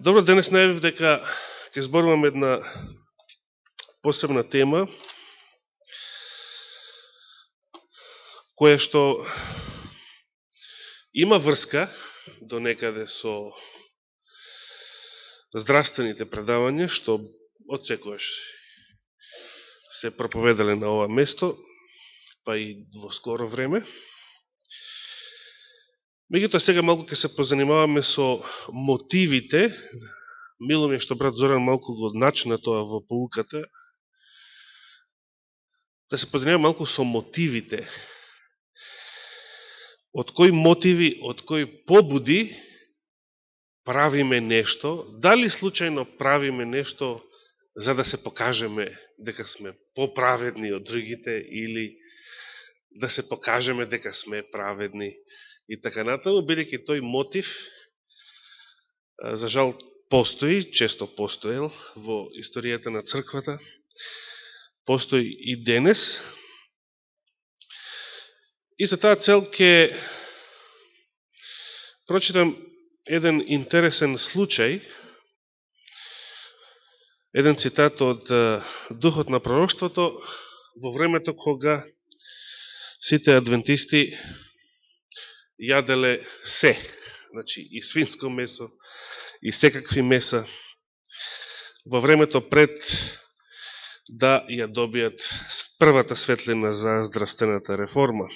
Добро, денес најавив дека ќе зборувам една посебна тема, која што има врска до некаде со здравствените предавања, што од секојаш се проповедале на ова место, па и во скоро време. Меѓутоа, сега малку ќе се позанимаваме со мотивите. Мило ми е што брат Зоран малку го начина тоа во поуката. Да се позанимаваме малку со мотивите. Од кои мотиви, од кои побуди правиме нешто, дали случајно правиме нешто за да се покажеме дека сме поправедни од другите или да се покажеме дека сме праведни и така натаму, бидејќи тој мотив, за жал, постои, често постоел во историјата на црквата, постои и денес. И за таа цел ќе прочитам еден интересен случај, еден цитат од Духот на пророштвото во времето кога сите адвентисти јаделе се, значи и свинско месо, и секакви меса, во времето пред да ја добијат првата светлина за здравствената реформа.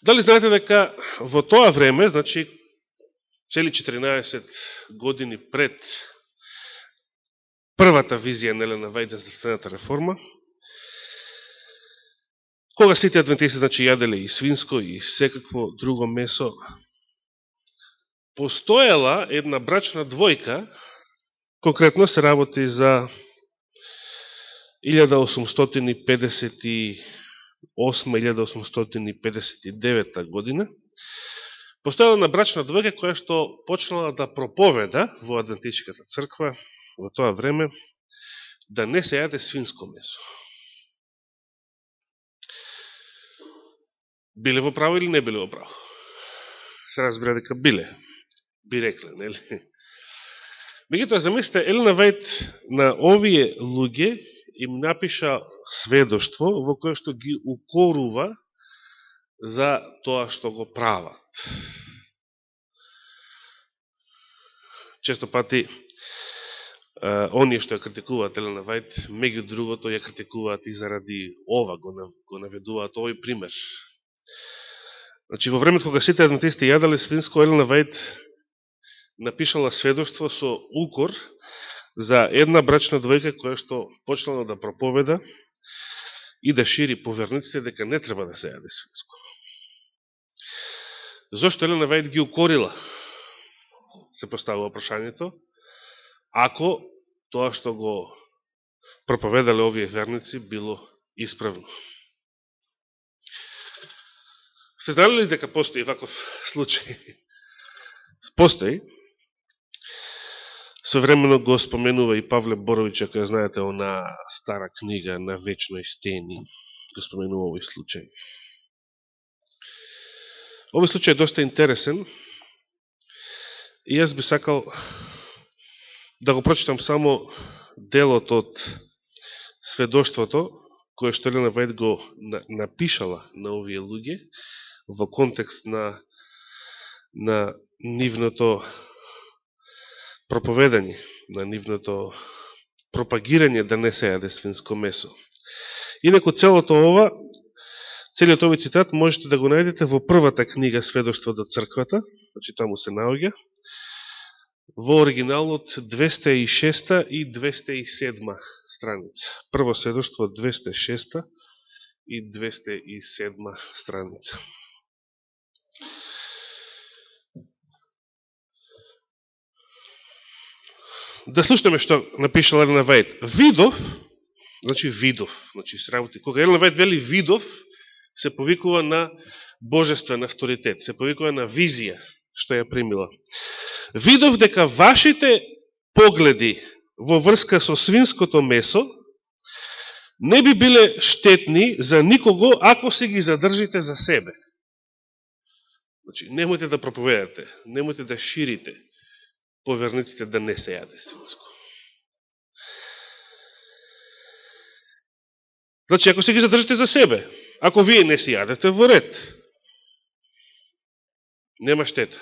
Дали знаете дека во тоа време, значи цели 14 години пред првата визија на Елена Вајд за здравствената реформа, кога сите адвентисти, значи, јаделе и свинско и секакво друго месо, постоела една брачна двојка, конкретно се работи за 1858-1859 година, постоела една брачна двојка која што почнала да проповеда во адвентичката црква во тоа време да не се јаде свинско месо. Биле во право или не биле во право? Се разбира дека биле. Би рекле, нели? Меѓутоа, замислите, Елена Вајд на овие луѓе им напиша сведоштво во кое што ги укорува за тоа што го прават. Често пати оние што ја критикуваат Елена Вајд, меѓу другото ја критикуваат и заради ова, го наведуваат овој пример. Значи, во времето кога сите адвентисти јадале свинско, Елена Вајд напишала сведоштво со укор за една брачна двојка која што почнала да проповеда и да шири по верниците дека не треба да се јаде свинско. Зошто Елена Вајд ги укорила? Се поставува прашањето. Ако тоа што го проповедале овие верници било исправно. Сте знали ли дека постои ваков случај? Постои. Современо го споменува и Павле Боровиќ, ако ја знаете, она стара книга на вечној стени, го споменува овој случај. Овој случај е доста интересен и јас би сакал да го прочитам само делот од сведоштвото кое што Елена Вајд го напишала на овие луѓе во контекст на нивното проповедање, на нивното пропагирање да не се јаде свинско месо. Инаку целиот овој цитат можете да го најдете во првата книга Сведоштво до црквата, значи таму се наоѓа, во оригиналот 206 и 207 страница. Прво сведоштво 206 и 207 страница. Да слушаме што напишала Елена Вајд. Видов, се работи. Кога Елена Вајд вели видов, се повикува на божествен авторитет, се повикува на визија што ја примила. Видов дека вашите погледи во врска со свинското месо не би биле штетни за никого ако се ги задржите за себе. Значи, немојте да проповедате, немојте да ширите поверниците да не се јаде свинско. Значи, ако се ги задржите за себе, ако вие не си јадете, во ред. Нема штета.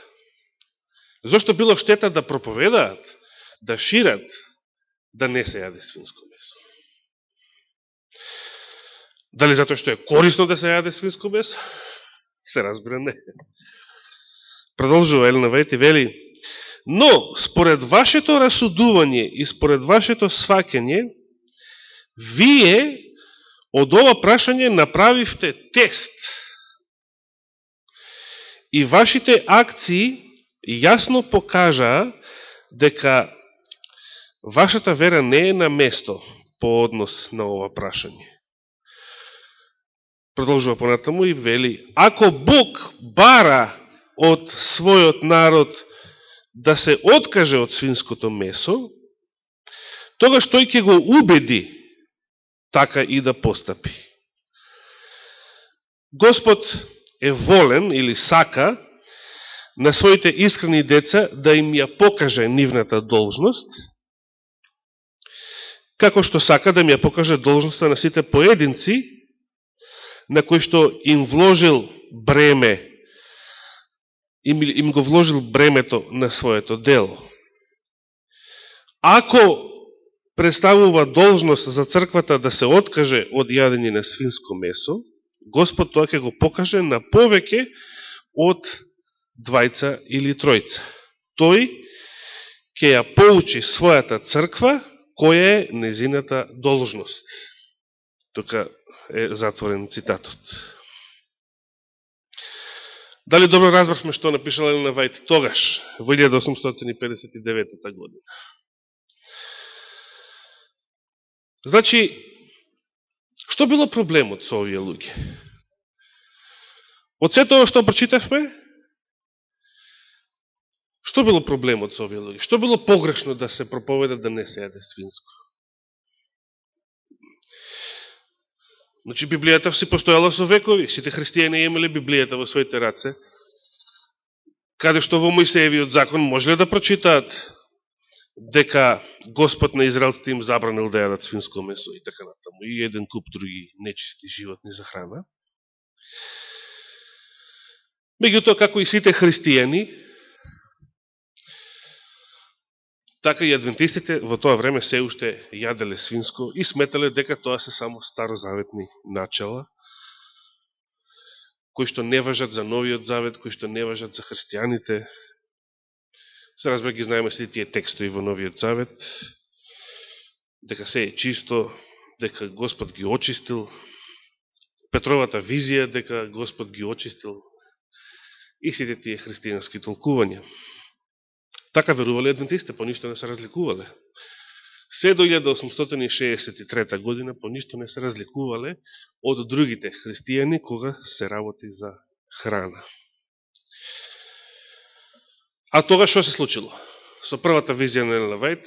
Зошто било штета да проповедаат, да шират, да не се јаде свинско месо? Дали затоа што е корисно да се јаде свинско месо? Се разбира не. Продолжува Елена Вајд и вели: но, според вашето расудување и според вашето сваќање, вие од ова прашање направивте тест. И вашите акции јасно покажаа дека вашата вера не е на место по однос на ова прашање. Продолжува понатаму и вели: ако Бог бара од својот народ да се откаже од свинското месо, тогаш тој ќе го убеди така и да постапи. Господ е волен или сака на своите искрени деца да им ја покаже нивната должност, како што сака да им ја покаже должноста на сите поединци, на кои што им вложил бреме, им го вложил бремето на своето дело. Ако представува должност за црквата да се откаже од јадење на свинско месо, Господ тоа ќе го покаже на повеќе од 2 или 3. Тој ќе ја поучи својата црква која е незината должност. Тука е затворен цитатот. Дали добро разбравме што напишала Елена Вајд тогаш, во 1859 година? Значи, што било проблемот со овие луѓе? Од сето ова што прочитавме, што било проблемот со овие луѓе? Што било погрешно да се проповеда да не се јаде свинско? Значи, Библијата си постојала со векови. Сите христијани имале Библијата во своите раце, каде што во Мојсеевиот закон можеле да прочитаат дека Господ на израелците им забранил да јадат свинско месо и така натаму, и еден куп други нечисти животни за храна. Меѓутоа, како и сите христијани, така и адвентистите во тоа време се уште јаделе свинско и сметале дека тоа се само старозаветни начала, кои што не важат за новиот завет, кои што не важат за христијаните. Се разбира, ги знаеме сите тие текстови во новиот завет, дека се е чисто, дека Господ ги очистил, Петровата визија дека Господ ги очистил и сите тие христијански толкувања. Така верувале адвентистите, по ништо не се разликувале. Се до 1863 година по ништо не се разликувале од другите христијани кога се работи за храна. А тогаш што се случило? Со првата визија на Елена Вајд,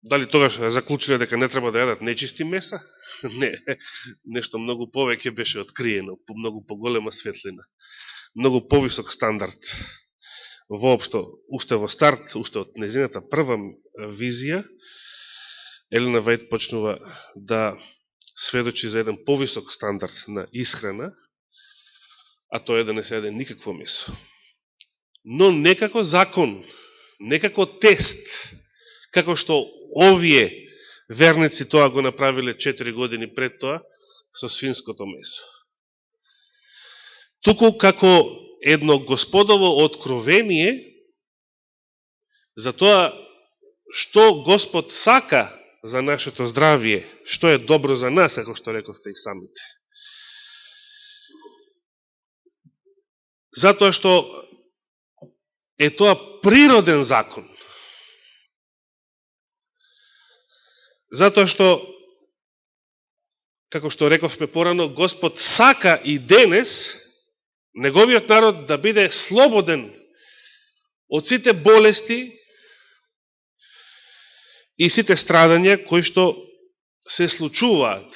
дали тогаш заклучиле дека не треба да јадат нечисти меса? Не, нешто многу повеќе беше откриено, многу поголема светлина, многу повисок стандард. Воопшто, уште во старт, уште од незината прва визија, Елена Вајд почнува да сведочи за еден повисок стандард на исхрана, а тоа е да не се јаде никакво месо. Но не како закон, не како тест, како што овие верници тоа го направиле 4 години пред тоа со свинското месо. Туку како едно Господово откровение за тоа што Господ сака за нашето здравие, што е добро за нас, како што рековте и самите. Затоа што е тоа природен закон. Затоа што, како што рековме порано, Господ сака и денес неговиот народ да биде слободен од сите болести и сите страдања кои што се случуваат,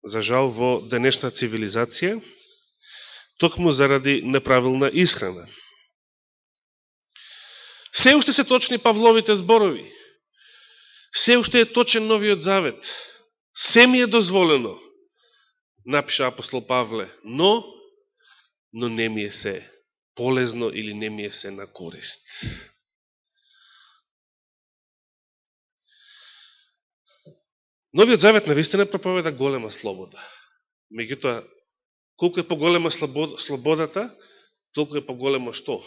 за жал, во денешна цивилизација, токму заради неправилна исхрана. Се уште се точни Павловите зборови. Се уште е точен Новиот Завет. Се ми е дозволено, напиша апостол Павле, но не ми е се полезно или не ми е се на корист. Новиот Завет навистина проповеда голема слобода. Меѓутоа, колку е поголема слободата, толку е поголема што?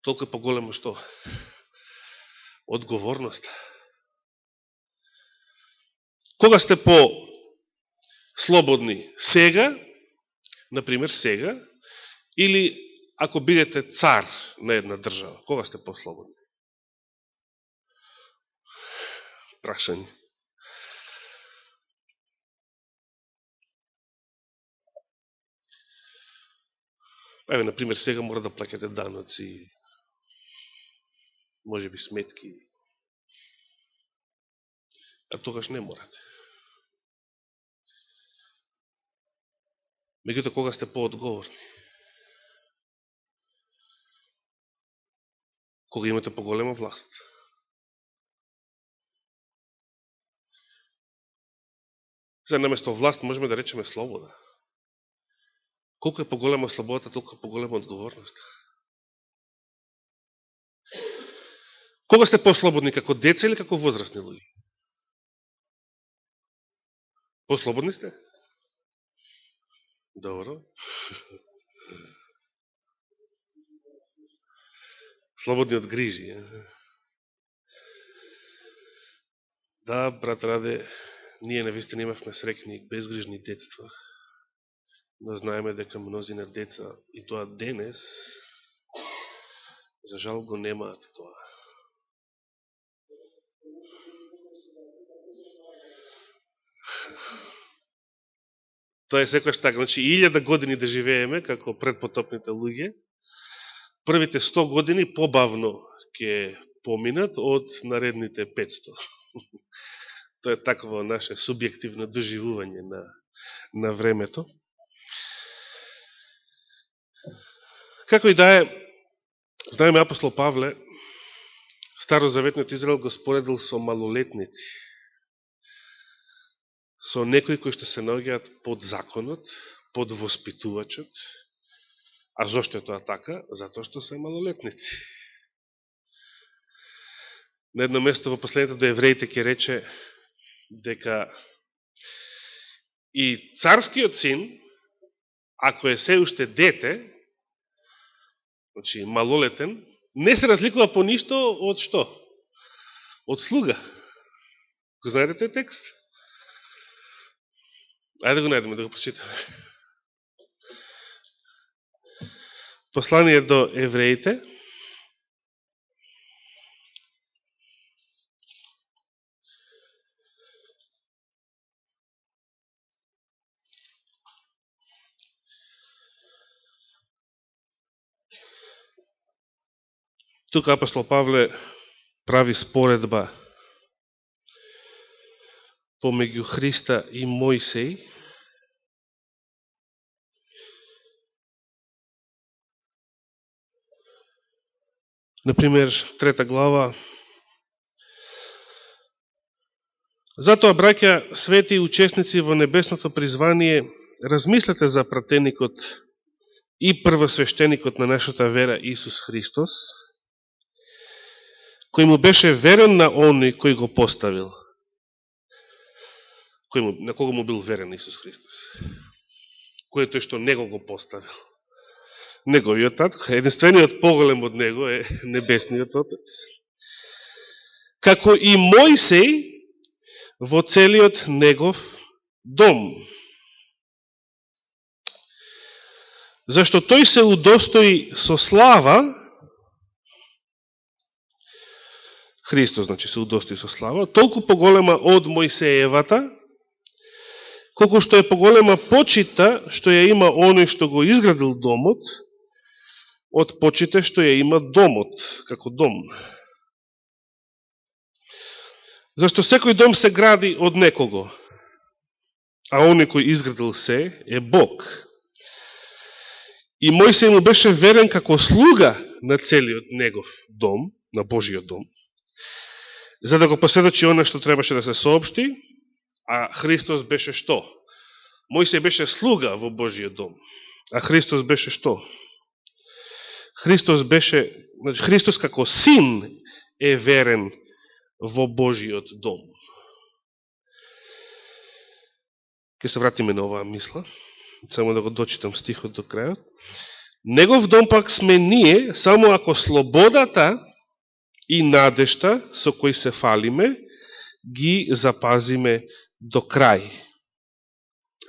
Толку е поголема што? Одговорноста. Кога сте по-слободни? Сега, например сега, или ако бидете цар на една држава, кога сте по-слободни? Прашање. Еве, например, сега мора да плаќате даноци, може би сметки, а тогаш не морате. Меѓуто, кога сте поодговорни? Кога имате поголема власт? За наместо власт можеме да речеме слобода. Колку е поголема слободата, толку е поголема одговорност. Кога сте послободни, како деца или како возрастни луѓе? Послободни сте? Добро. Слободни од грижи. Да, брат Раде, ние навистина имавме срекни и безгрижни детства, но знаеме дека мнозина деца, и тоа денес, за жал го немаат тоа. Тоа е секојаш така. Значи, 1000 години да живееме, како предпотопните луѓе, првите 100 години побавно ќе поминат од наредните 500. Тоа е такво наше субјективно доживување на времето. Како и да е, знаеме апостол Павле, старозаветниот Израел го споредил со малолетници, со некои кои што се наоѓаат под законот, под воспитувачот. А зошто е тоа така? Затоа што се малолетници. На едно место во последните до евреите ќе рече дека и царскиот син, ако е се уште дете, значи малолетен, не се разликува по ништо од што? Од слуга. Го знаете тој текст? Ајде го најдеме, да го прочитаме. Послание до евреите, тука апостол Павле прави споредба помеѓу Христа и Мојсей. Например, 3 глава. Затоа, браќа, свети и учесници во небесното призвание, размислете за пратеникот и првосвещеникот на нашата вера Исус Христос, кој му беше верен на оној кој го поставил. На кого му бил верен Исус Христос? Кој е тој што него го поставил? Неговиот татко. Единствениот поголем од него е небесниот Отец. Како и Мојсей во целиот негов дом. Зашто тој се удостои со слава, Христос, значи, се удостои со слава, толку поголема од Мојсеевата, колку што е поголема почита што ја има оној што го изградил домот, од почита што ја има домот, како дом. Зашто секој дом се гради од некого. а оној кој изградил се е Бог. И Мојсей му беше верен како слуга на целиот негов дом, на Божиот дом, за да го посведочи она што требаше да се соопшти, а Христос беше што? Мојсей беше слуга во Божиот дом, а Христос беше што? Христос како син е верен во Божиот дом. Ке се вратиме на оваа мисла, само да го дочитам стихот до крајот. Негов дом пак сме ние, само ако слободата и надежта со кој се фалиме, ги запазиме до крај.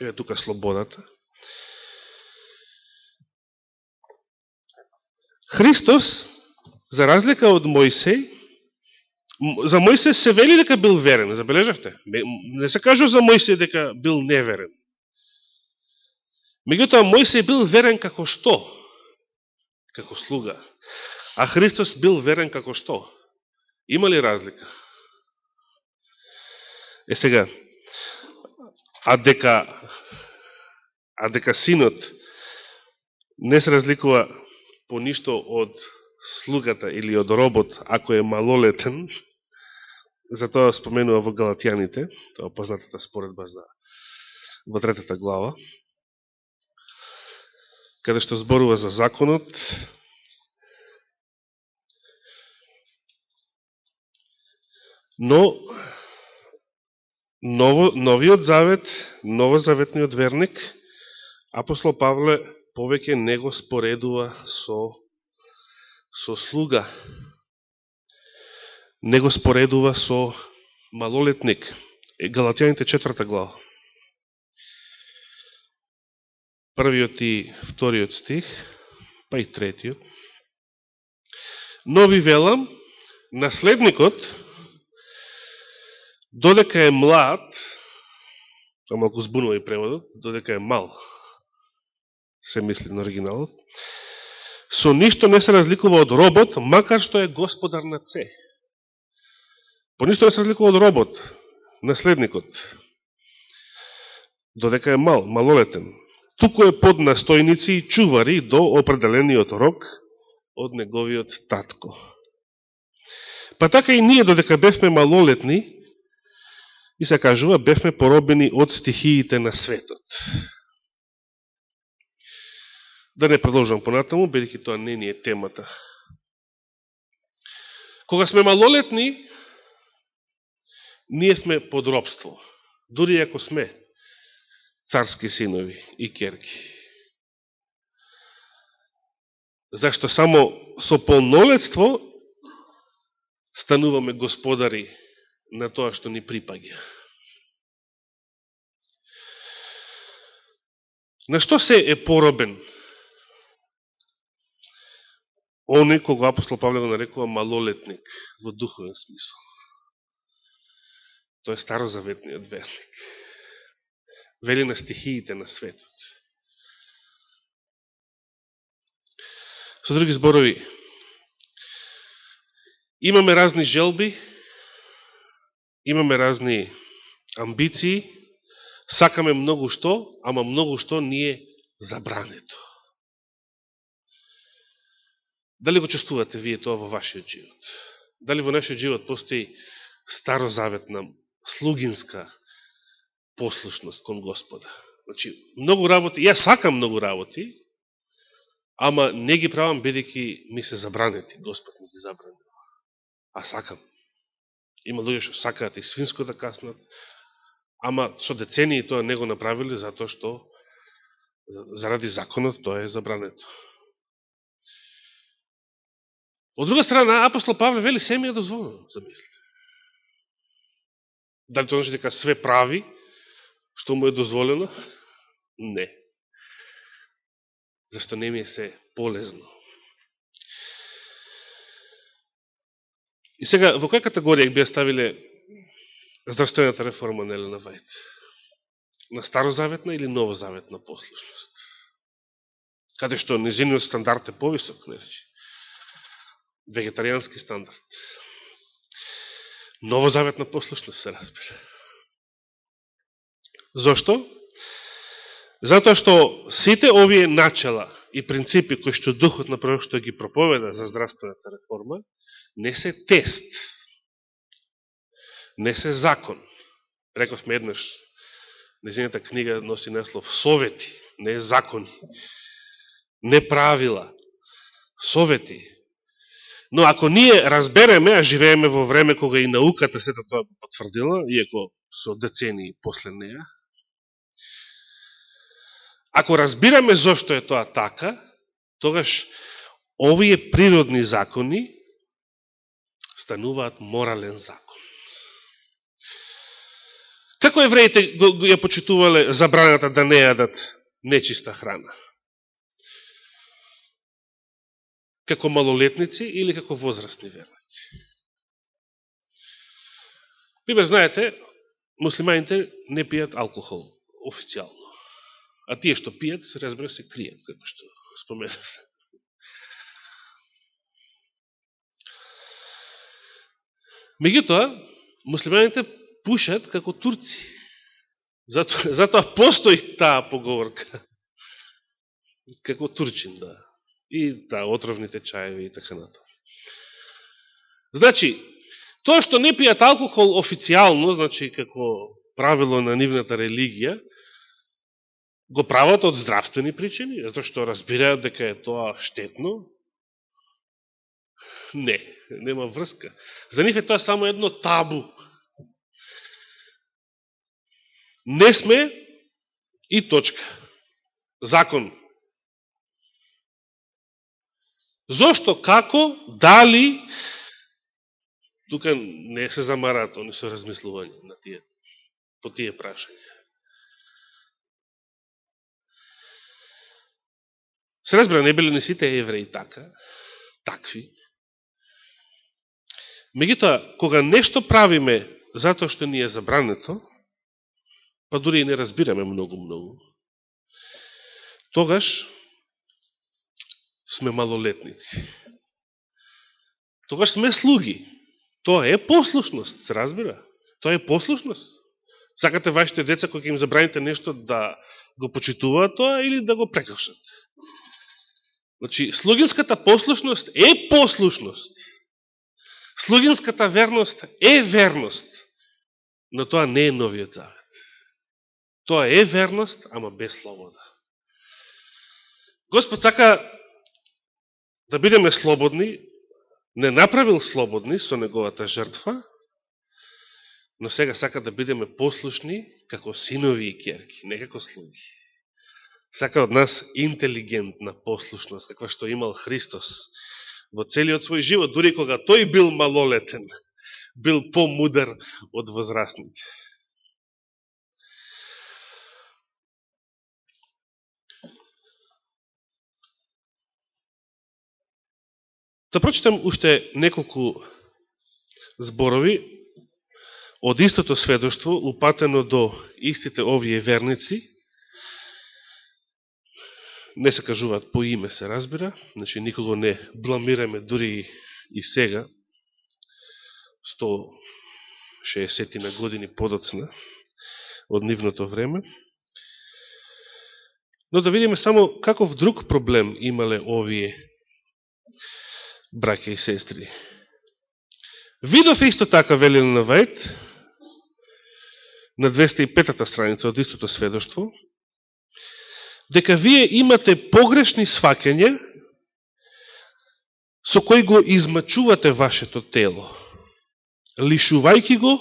Еве тука слободата. Христос, за разлика од Мојсей, за Мојсей се вели дека бил верен, забележавте? Не се кажува за Мојсей дека бил неверен. Меѓутоа, Мојсей бил верен како што? Како слуга. А Христос бил верен како што? Има ли разлика? Сега, а дека синот не се разликува по ништо од слугата или од робот, ако е малолетен, затоа споменува во Галатјаните, тоа познатата споредба во 3 глава, каде што зборува за законот, но новиот завет, новозаветниот верник, апостол Павле повеќе не го споредува со слуга, не го споредува со малолетник. Галатјаните 4 глава. Првиот и вториот стих, па и третиот. Но ви велам, наследникот, додека е млад, а малку збунува и преводот, додека е мал, се мисли на оригиналот, со ништо не се разликува од робот, макар што е господар на се. По ништо не се разликува од робот, наследникот, додека е мал, малолетен. Туку е под настојници и чувари до определениот рок од неговиот татко. Па така и ние, додека бевме малолетни, и се кажува, бевме поробени од стихиите на светот. Да не продолжам понатаму, бидејќи тоа не ни е темата. Кога сме малолетни, ние сме под робство, дури ако сме царски синови и керки. Зашто само со полнолетство стануваме господари на тоа што ни припаѓа. На што се е поробен оној кога апостол Павле го нарекува малолетник во духовен смисол? Тој е старозаветниот верник. Вели на стихиите на светот. Со други зборови, имаме разни желби, имаме разни амбиции, сакаме многу што, ама многу што ни е забрането. Дали го чувствувате вие тоа во вашиот живот? Дали во нашиот живот постои старозаветна, слугинска послушност кон Господа? Значи, многу работи, јас сакам многу работи, ама не ги правам бидејќи ми се забранети, Господ ми ги забрани. А сакам. Има луѓе што сакаат и свинско да каснат, ама со децении тоа не го направиле, затоа што заради законот тоа е забрането. Од друга страна, апостол Павле вели се ми е дозволено, замислите. Дали тоа значи дека све прави, што му е дозволено? Не. Зашто не ми е се полезно. И сега, во која категорија би ја ставиле здравствената реформа на Елена Вајд? На старозаветна или новозаветна послушност? Каде што низиниот стандард е повисок, не речи. Вегетаријански стандард. Новозаветна послушност, се разбира. Зошто? Затоа што сите овие начала и принципи кои што Духот на Пророштво ги проповеда за здравствената реформа, не се тест, не се закон. Рековме еднаш, незината книга носи наслов Совети, не закони, не правила, совети. Но ако ние разбереме, а живееме во време кога и науката сето тоа го потврдила, иако со децении после неја, ако разбираме зошто е тоа така, тогаш овие природни закони стануваат морален закон. Како евреите ја почитувале забраната да не јадат нечиста храна? Како малолетници или како возрастни верници? Пример, знаете, муслиманите не пијат алкохол официјално. А тие што пијат, се разбира, се кријат, како што споменав. Меѓутоа, муслиманите пушат како турци. Затоа постои таа поговорка. Како турчин, да. И да, отровните чаеви и така натаму. Значи, тоа што не пијат алкохол официјално, значи како правило на нивната религија, го прават од здравствени причини, затоа што разбираат дека е тоа штетно. Не, нема врска. За нив е тоа само едно табу. Не сме и точка. Закон. Зошто, како, дали, тука не се замараат они со размислување на тие, по тие прашања. Се разбира, не биле не сите евреи такви. Меѓутоа, кога нешто правиме затоа што ни е забрането, па дури и не разбираме многу, тогаш сме малолетници. Тогаш сме слуги. Тоа е послушност, се разбира. Тоа е послушност. Сакате вашите деца, кои им забраните нешто, да го почитуваат тоа или да го прекршат. Значи, слугинската послушност е послушност. Слугинската верност е верност. Но тоа не е новиот завет. Тоа е верност, ама без слобода. Господ сака да бидеме слободни, не направил слободни со неговата жртва, но сега сака да бидеме послушни како синови и ќерки, не како слуги. Сака од нас интелигентна послушност, каква што имал Христос во целиот свој живот, дури кога тој бил малолетен, бил помудар од возрастните. Да прочитам уште неколку зборови од истото сведоштво, упатено до истите овие верници. Не се кажуваат по име, се разбира, значи никого не бламираме дури и сега, 160 на години подоцна од нивното време. Но да видиме само каков друг проблем имале овие браќа и сестри. Видов исто така, вели на Вајд, на 205-та страница од истото сведоштво, дека вие имате погрешни сваќања со кои го измачувате вашето тело, лишувајќи го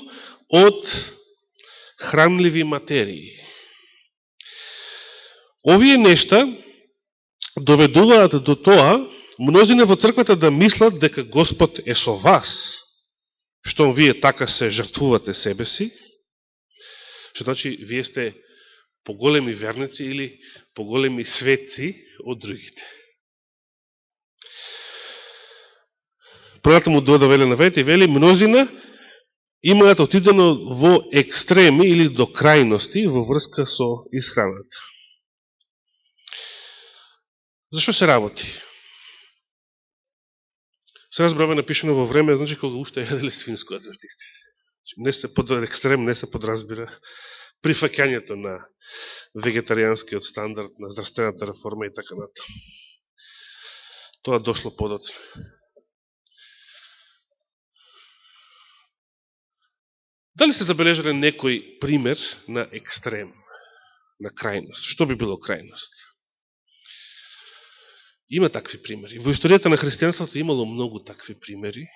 од хранливи материи. Овие нешта доведуваат до тоа мнозина во црквата да мислат дека Господ е со вас, што вие така се жртвувате себе си, што значи вие сте поголеми верници или поголеми светци од другите. Понатаму додавеле на Вајд и вели, мнозина имаат отидено во екстреми или до крајности во врска со исхраната. Зашо се работи? Се разбрава напишено во време, значи кога уште јаделе свинско адвентистите. Не се под екстрем, не се подразбира прифаќањето на вегетаријанскиот стандард, на здравствената реформа и така натаму. Тоа дошло подоцна. Дали се забележале некој пример на екстрем, на крајност? Што би било крајност? Има такви примери. Во историјата на христијанството имало многу такви примери.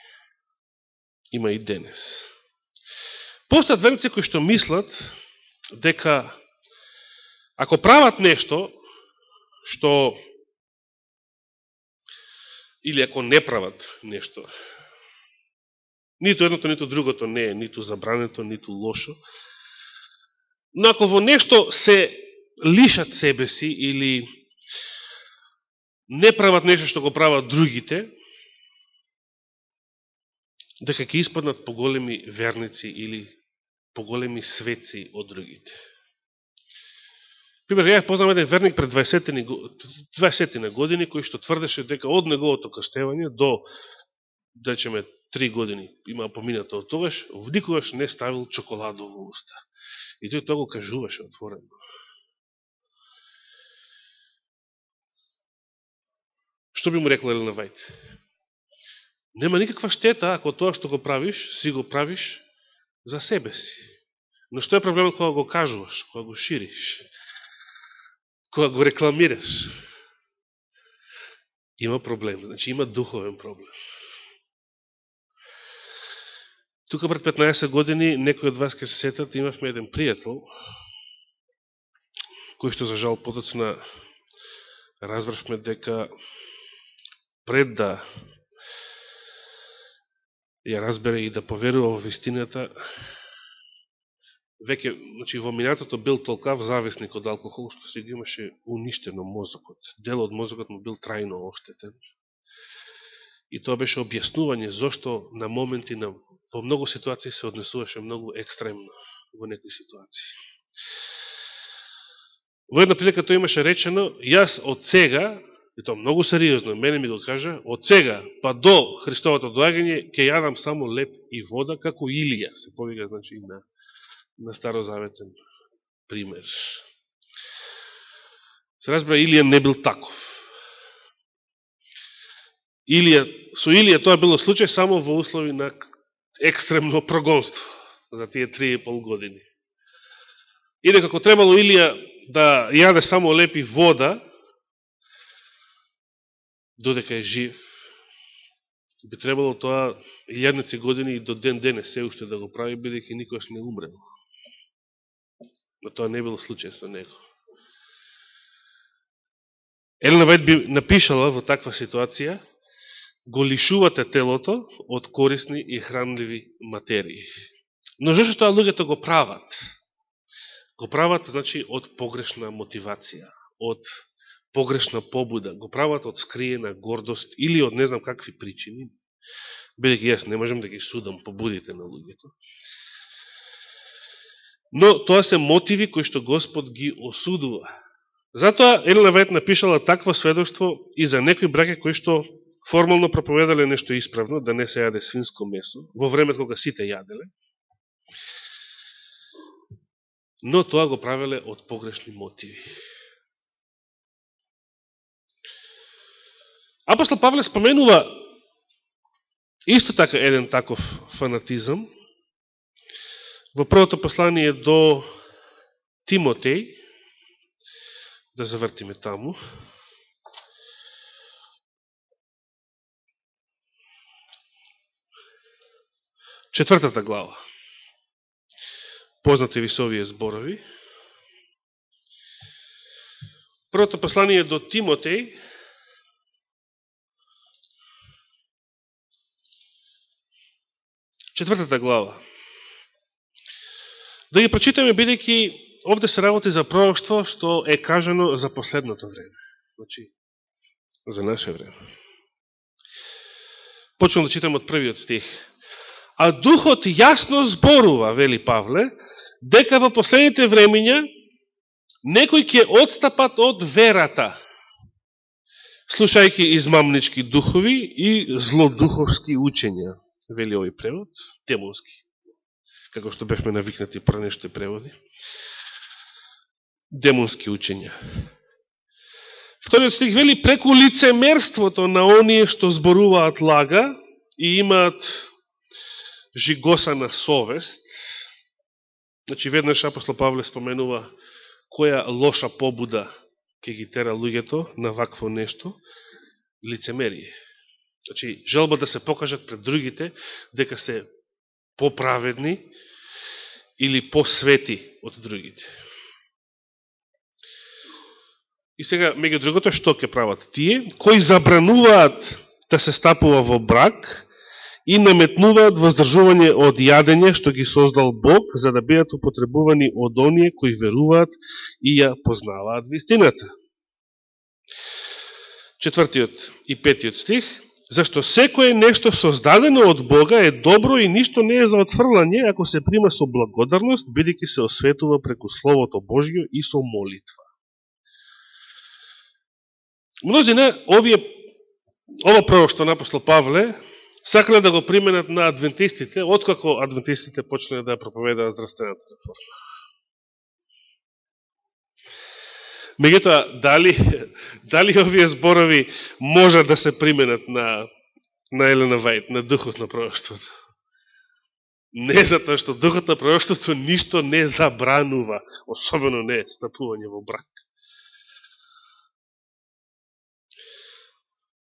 Има и денес. Постојат верници кои што мислат дека ако прават нешто што или ако не прават нешто, ниту едното, ниту другото не е ниту забрането, ниту лошо, но ако во нешто се лишат себе си или не прават нешто што го прават другите, дека ќе испаднат поголеми верници или поголеми светци од другите. Пример, ја познам еден верник пред 20 години, кој што тврдеше дека од неговото крстевање до, да речеме, 3 години има поминато од тогаш, никогаш не ставил чоколадо во уста. И тој тоа го кажуваше отворено. Што би му рекла Елена Вајд? Нема никаква штета ако тоа што го правиш, си го правиш за себе си. Но што е проблемот кога го кажуваш, кога го шириш, кога го рекламираш? Има проблем, значи има духовен проблем. Тука пред 15 години, некој од вас ке се сетат, имавме еден пријател, кој што за жал подоцна разбравме дека пред да ја разбере и да поверува во вистината, веќе, значи, во минатото бил толкав зависник од алкохол, што си го имаше уништено мозокот. Дел од мозокот му бил трајно оштетен. И тоа беше објаснување зошто на моменти, во многу ситуации се однесуваше многу екстремно во некои ситуации. Во една прилика тој имаше речено, јас од сега, и тоа многу сериозно, мене ми го кажа, од сега па до Христовото доаѓање ќе јадам само леп и вода, како Илија, се повика, значи, на старозаветен пример. Се разбира, Илија не бил таков. Со Илија тоа било случај само во услови на екстремно прогонство за тие 3,5 години. И дека ако требало Илија да јаде само леп и вода, додека е жив, би требало тоа илјадници години и до ден денес се уште да го прави, бидејќи никош не умрел. Но тоа не било случај со него. Елена Вајд би напишала во таква ситуација: го лишувате телото од корисни и хранливи материи. Но зашто тоа луѓето го прават? Го прават, значи, од погрешна мотивација, од погрешна побуда, го прават од скриена гордост или од не знам какви причини, бидејќи јас не можем да ги судам побудите на луѓето. Но тоа се мотиви кои што Господ ги осудува. Затоа Елена Вајд напишала такво сведоштво и за некои браќа кои што формално проповедале нешто исправно, да не се јаде свинско месо, во времето кога сите јаделе, но тоа го правеле од погрешни мотиви. Апостол Павле споменува исто така еден таков фанатизам во првото послание до Тимотеј, да завртиме таму. Четвртата глава. Познати ви со овие зборови. Првото послание до Тимотеј, четвртата глава. Да ги прочитаме, бидејќи овде се работи за пророќство што е кажано за последното време. Значи, за наше време. Почнем да читам од првиот стих. А Духот јасно зборува, вели Павле, дека во последните времења некои ќе одстапат од верата, слушајќи измамнички духови и злодуховски учења, вели овој превод, демонски, како што бевме навикнати про нешто преводи. демонски учења. Вториот стих вели, преку лицемерството на оние што зборуваат лага и имаат жигосана совест. Значи, веднаш апостол Павле споменува која лоша побуда ќе ги тера луѓето на вакво нешто, лицемерие. Значи, желба да се покажат пред другите дека се поправедни или посвети од другите. И сега, меѓу другото, што ќе прават тие, кои забрануваат да се стапува во брак и наметнуваат воздржување од јадење што ги создал Бог, за да бидат употребувани од оние кои веруваат и ја познаваат вистината. Четвртиот и петиот стих. Зашто секое нешто создадено од Бога е добро и ништо не е за отфрлање, ако се прима со благодарност, бидејќи се осветува преку Словото Божјо и со молитва. Мнозина ова пророштво на апостол Павле сакале да го применат на адвентистите, откако адвентистите почнале да проповедаат здравствената реформа. Меѓутоа, дали овие зборови може да се применат на Елена Вајд, на духот на пророштвото? Не, затоа што духот на пророштвото ништо не забранува, особено не стапување во брак.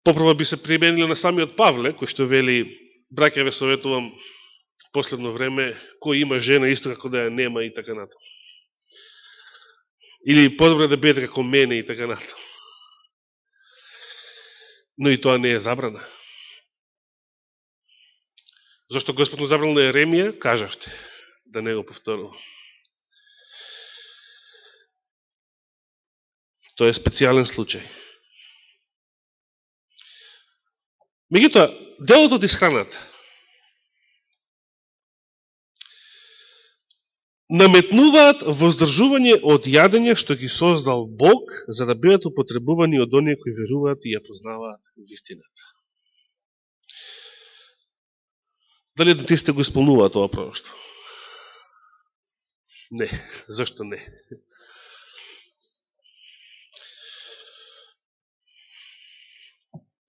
Попрво би се применило на самиот Павле, кој што вели, браќа ве советувам последно време, кој има жена исто како да ја нема и така натаму. Или подобро да бидете како мене и така натаму. Но и тоа не е забрана. Зашто Господ му забрал на Еремија, кажавте, да не го повторувам. Тоа е специјален случај. Меѓутоа, делот од исхраната наметнуваат воздржување од јадење што ги создал Бог, за да бидат употребувани од оние кои веруваат и ја познаваат вистината. Дали адвентистите го исполнуваат ова пророштво? Не. Зашто не?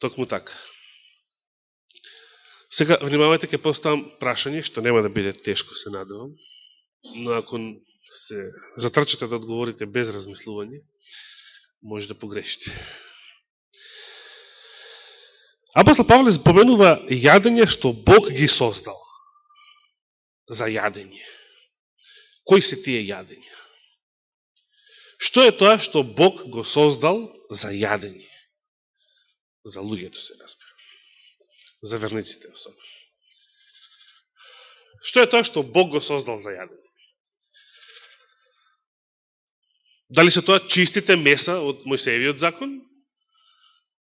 Токму така. Сега, внимавајте, ќе поставам прашање, што нема да биде тешко, се надевам, но ако се затрчате да одговорите без размислување, може да погрешите. Апостол Павле споменува јадење што Бог ги создал за јадење. Кои се тие јадења? Што е тоа што Бог го создал за јадење? За луѓето се разбира. За верниците особено. Што е тоа што Бог го создал за јадење? Дали се тоа чистите меса од Мојсеевиот закон?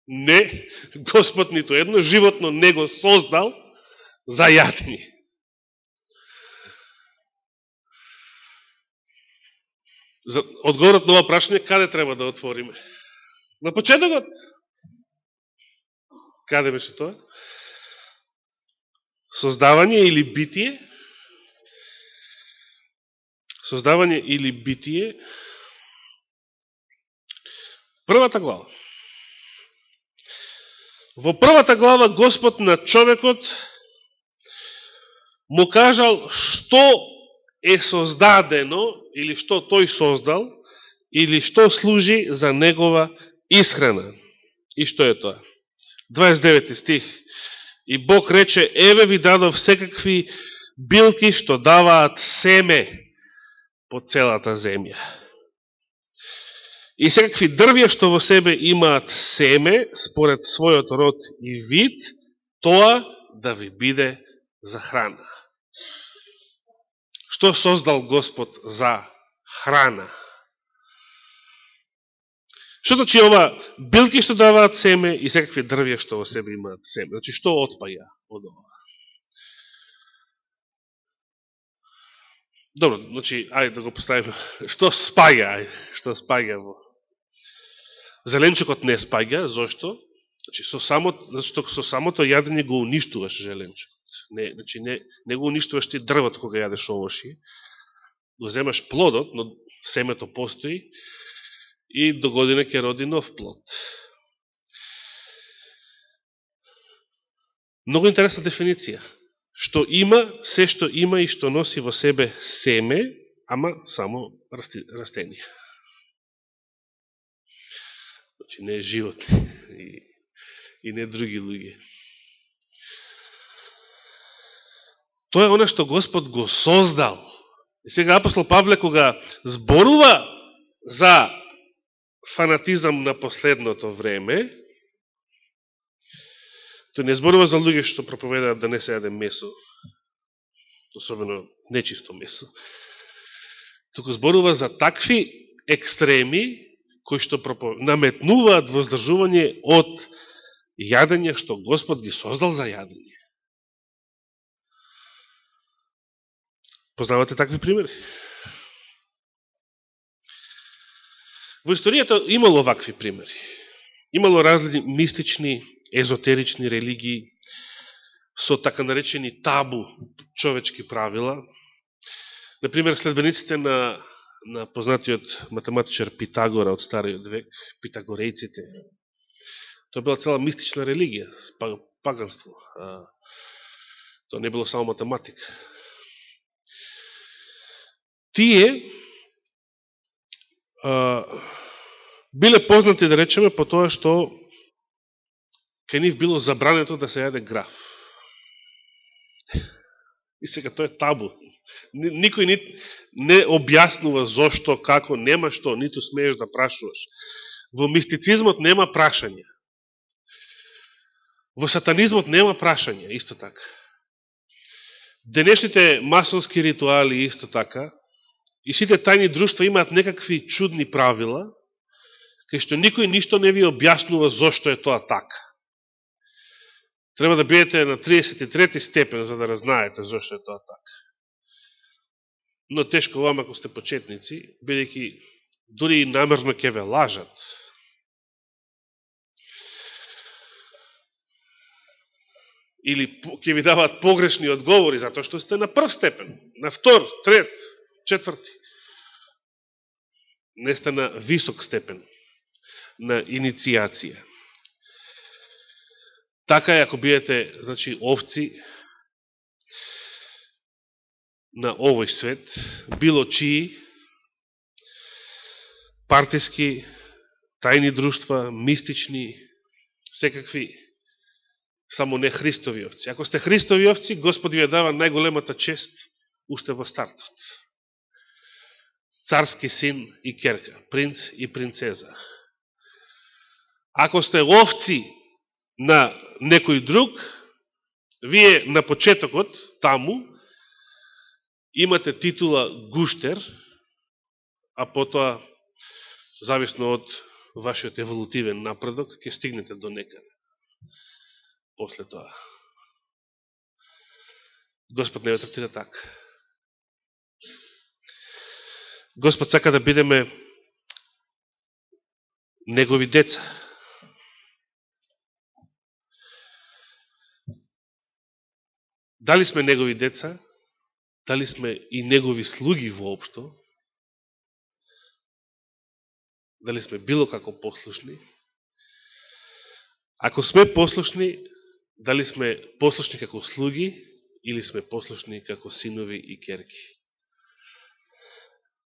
Не, Господ нито едно животно не го создал за јадење. Одговорот на ова прашање каде треба да отвориме? На почетокот. Каде беше тоа? Создавање или битие? Создавање или битие? Првата глава. Во првата глава Господ на човекот му кажал што е создадено, или што тој создал, или што служи за негова исхрана. И што е тоа? 29 стих. И Бог рече, еве ви дадов секакви билки што даваат семе по целата земја. И секакви дрвја што во себе имаат семе, според својот род и вид, тоа да ви биде за храна. Што создал Господ за храна? Што значи ова билки што даваат семе и секакви дрвја што во себе имаат семе? Значи што отпаја од ова? Добро, значи, ајде да го поставиме. Што спаја? Што спаја во? Зеленчукот не спаѓа, зошто? Значи, зашто со самото јадење го уништуваш зеленчукот. Не го уништуваш ти дрвото кога јадеш овоши. Го земаш плодот, но семето постои и до година ќе роди нов плод. Многу интересна дефиниција. Што има, се што има и што носи во себе семе, ама само растенија. Значи не животни и не други луѓе. Тоа е она што Господ го создал. И сега апостол Павле кога зборува за фанатизам на последното време, тој не зборува за луѓе што проповедаат да не се јаде месо, особено нечисто месо, туку зборува за такви екстреми кои што наметнуваат воздржување од јадење што Господ ги создал за јадење. Познавате такви примери? Во историјата имало вакви примери. Имало разни мистични, езотерични религии со така наречени табу човечки правила. Например, следбениците на познатиот математичар Питагора од стариот век, питагорејците. Тоа била цела мистична религија, паганство. Тоа не било само математика. Тие биле познати, да речеме, по тоа што кај нив било забрането да се јаде граф. И сега тоа е табу. Никој не објаснува зошто, како, нема што, ниту смееш да прашуваш. Во мистицизмот нема прашање. Во сатанизмот нема прашање, исто така. Денешните масонски ритуали исто така, и сите тајни друштва имаат некакви чудни правила, кај што никој ништо не ви објаснува зошто е тоа така. Треба да бидете на 33 степен за да разнаете зошто е тоа така. Но тешко вам ако сте почетници, бидејќи дури и намерно ќе ве лажат. Или ќе ви даваат погрешни одговори, затоа што сте на прв степен, на втор, трет, четврти. Не сте на висок степен на иницијација. Така е ако бидете, значи, овци на овој свет, било чии, партиски, тајни друштва, мистични, секакви, само не Христови овци. Ако сте Христови овци, Господ ви ја дава најголемата чест уште во стартот. Царски син и керка, принц и принцеза. Ако сте овци на некој друг, вие на почетокот, таму, имате титула гуштер, а потоа, зависно од вашиот еволутивен напредок, ќе стигнете до некаде. После тоа. Господ не ја третира така. Господ сака да бидеме негови деца. Дали сме негови деца, дали сме и негови слуги воопшто, дали сме било како послушни. Ако сме послушни, дали сме послушни како слуги или сме послушни како синови и керки.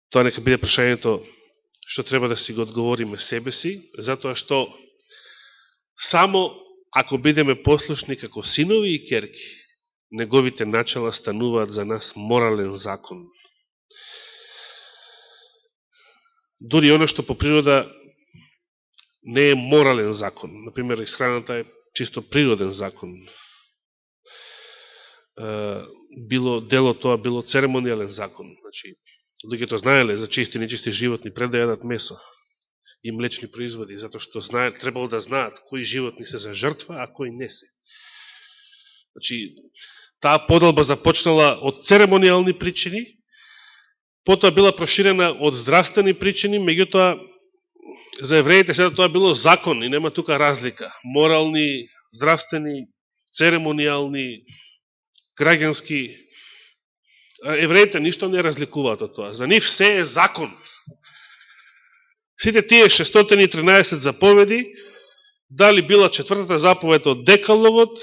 Тоа нека биде прашањето што треба да си го одговориме себе си, затоа што само ако бидеме послушни како синови и керки, неговите начала стануваат за нас морален закон. Дори оно што по природа не е морален закон. Например, исхраната е чисто природен закон. Било дело тоа, било церемонијален закон. Значи, луѓето знаеле за чисти и нечисти животни пред да јадат месо и млечни производи, затоа што требало да знаат кои животни се за жртва, а кои не се. Значи, таа подолба започнала од церемонијални причини, потоа била проширена од здравствени причини, меѓутоа за евреите сега тоа било закон и нема тука разлика. Морални, здравствени, церемонијални, граѓански, Евреите ништо не разликуваат од тоа. За нив се е закон. Сите тие 613 заповеди, дали била четвртата заповед од Декалогот,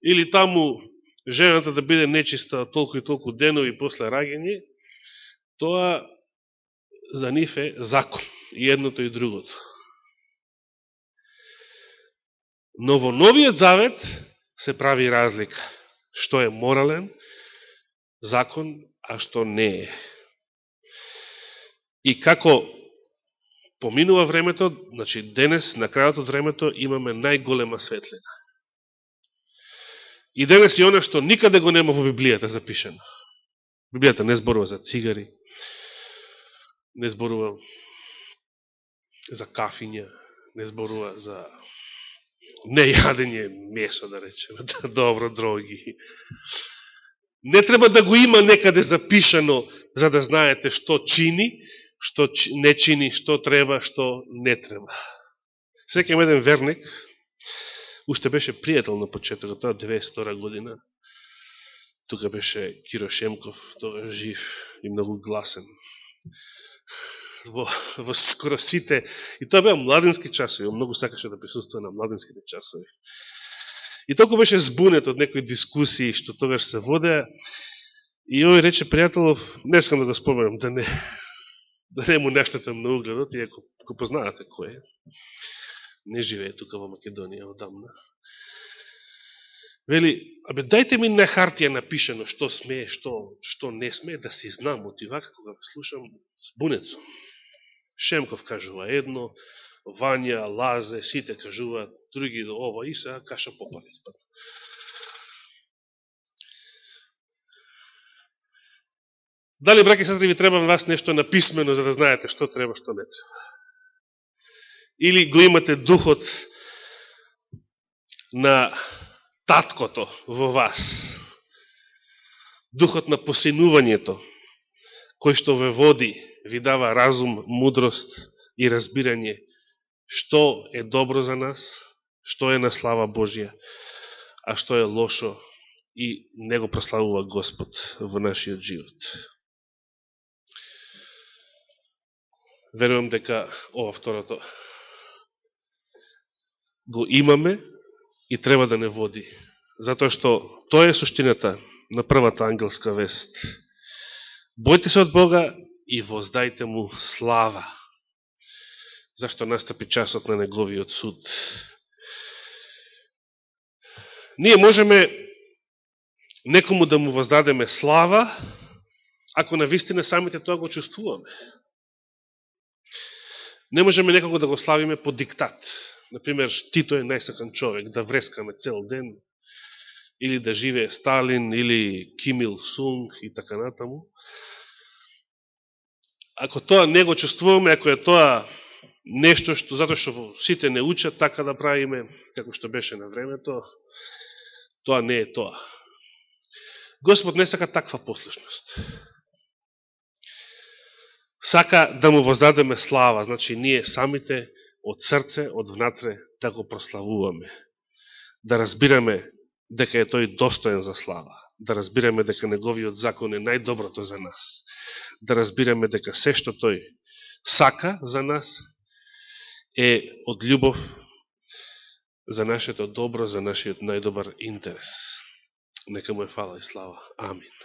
или таму жената да биде нечиста толку и толку денови после раѓање, тоа за нив е закон. И едното и другото. Но во Новиот Завет се прави разлика. Што е морален закон, а што не е. И како поминува времето, значи денес, на крајот од времето, имаме најголема светлина. И денес и оно што никаде го нема во Библијата запишено. Библијата не зборува за цигари, не зборува за кафиња, не зборува за нејадење месо, да речеме, добро, дроги. Не треба да го има некаде запишано за да знаете што чини, што не чини, што треба, што не треба. Секој еден верник, уште беше пријател на почетокот, тоа 92 година, тука беше Киро Шемков, тоа жив и многу гласен. Во скоро сите, и тоа беа младински часови, многу сакаше да присуствува на младинските часови. И толку беше збунет од некои дискусии што тогаш се водеа, и овој рече, пријателов, не искам да го споменам, да не му нештетам на угледот, иако го познаате кој е. Не живее тука во Македонија одамна. Вели, дајте ми на хартија напишено што смее, што не смее, да си знам од ива, кога слушам збунет сум. Шемков кажува едно, Вања, Лазе, сите кажуваат, други до ова и сега каша попали. Дали, браќи и сестри, ви треба на вас нешто написмено за да знаете што треба, што не треба? Или го имате духот на таткото во вас, духот на посинувањето, кој што ве води, ви дава разум, мудрост и разбирање што е добро за нас, што е на слава Божја, а што е лошо и не го прославува Господ во нашиот живот. Верувам дека ова второто го имаме и треба да не води. Затоа што тоа е суштината на првата ангелска вест. Бојте се од Бога и воздајте му слава. Зашто настапи часот на неговиот суд. Ние можеме некому да му воздадеме слава, ако навистина самите тоа го чувствуваме. Не можеме некого да го славиме по диктат. Например, Тито е најсакан човек, да врескаме цел ден, или да живее Сталин, или Ким Ил Сунг и така натаму. Ако тоа не го чувствуваме, ако е тоа нешто што, затоа што сите не учат така да правиме, како што беше на времето, тоа не е тоа. Господ не сака таква послушност. Сака да му воздадеме слава, значи ние самите од срце, од внатре да го прославуваме. Да разбираме дека е тој достоен за слава. Да разбираме дека неговиот закон е најдоброто за нас. Да разбираме дека се што тој сака за нас е од љубов за нашето добро, за нашиот најдобар интерес. Нека му е фала и слава. Амин.